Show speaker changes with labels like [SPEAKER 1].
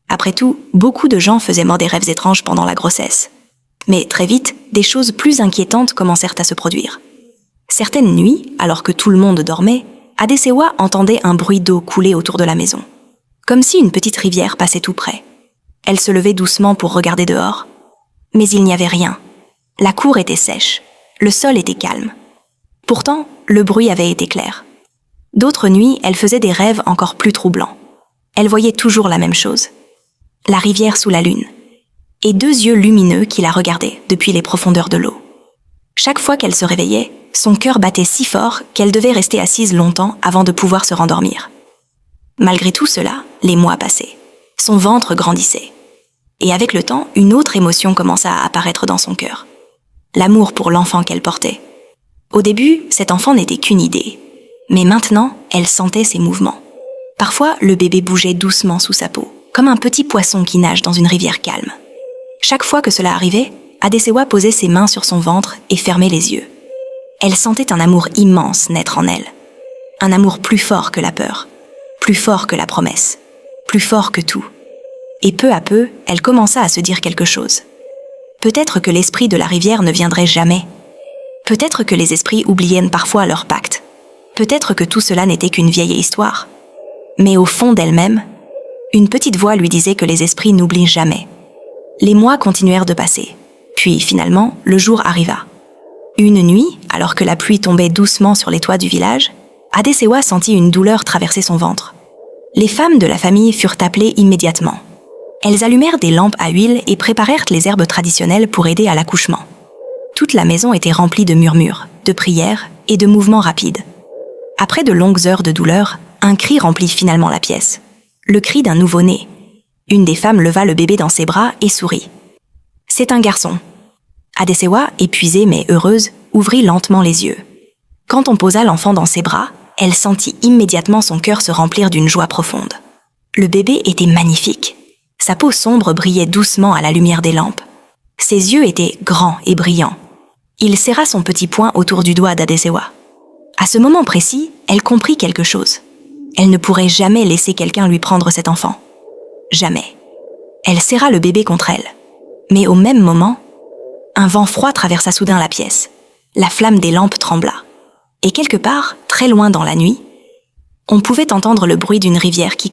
[SPEAKER 1] Après tout, beaucoup de gens faisaient des rêves étranges pendant la grossesse. Mais très vite, des choses plus inquiétantes commencèrent à se produire. Certaines nuits, alors que tout le monde dormait, Adesewa entendait un bruit d'eau couler autour de la maison, comme si une petite rivière passait tout près. Elle se levait doucement pour regarder dehors, mais il n'y avait rien. La cour était sèche, le sol était calme. Pourtant, le bruit avait été clair. D'autres nuits, elle faisait des rêves encore plus troublants. Elle voyait toujours la même chose. La rivière sous la lune, et deux yeux lumineux qui la regardaient depuis les profondeurs de l'eau. Chaque fois qu'elle se réveillait, son cœur battait si fort qu'elle devait rester assise longtemps avant de pouvoir se rendormir. Malgré tout cela, les mois passaient. Son ventre grandissait. Et avec le temps, une autre émotion commença à apparaître dans son cœur. L'amour pour l'enfant qu'elle portait. Au début, cet enfant n'était qu'une idée. Mais maintenant, elle sentait ses mouvements. Parfois, le bébé bougeait doucement sous sa peau, comme un petit poisson qui nage dans une rivière calme. Chaque fois que cela arrivait, Adesewa posait ses mains sur son ventre et fermait les yeux. Elle sentait un amour immense naître en elle. Un amour plus fort que la peur, plus fort que la promesse, plus fort que tout. Et peu à peu, elle commença à se dire quelque chose. Peut-être que l'esprit de la rivière ne viendrait jamais. Peut-être que les esprits oubliaient parfois leur pacte. Peut-être que tout cela n'était qu'une vieille histoire. Mais au fond d'elle-même, une petite voix lui disait que les esprits n'oublient jamais. Les mois continuèrent de passer. Puis, finalement, le jour arriva. Une nuit, alors que la pluie tombait doucement sur les toits du village, Adesewa sentit une douleur traverser son ventre. Les femmes de la famille furent appelées immédiatement. Elles allumèrent des lampes à huile et préparèrent les herbes traditionnelles pour aider à l'accouchement. Toute la maison était remplie de murmures, de prières et de mouvements rapides. Après de longues heures de douleur, un cri remplit finalement la pièce. Le cri d'un nouveau-né. Une des femmes leva le bébé dans ses bras et sourit. « C'est un garçon. » Adesewa, épuisée mais heureuse, ouvrit lentement les yeux. Quand on posa l'enfant dans ses bras, elle sentit immédiatement son cœur se remplir d'une joie profonde. Le bébé était magnifique. Sa peau sombre brillait doucement à la lumière des lampes. Ses yeux étaient grands et brillants. Il serra son petit poing autour du doigt d'Adesewa. À ce moment précis, elle comprit quelque chose. Elle ne pourrait jamais laisser quelqu'un lui prendre cet enfant. Jamais. Elle serra le bébé contre elle. Mais au même moment, un vent froid traversa soudain la pièce. La flamme des lampes trembla. Et quelque part, très loin dans la nuit, on pouvait entendre le bruit d'une rivière qui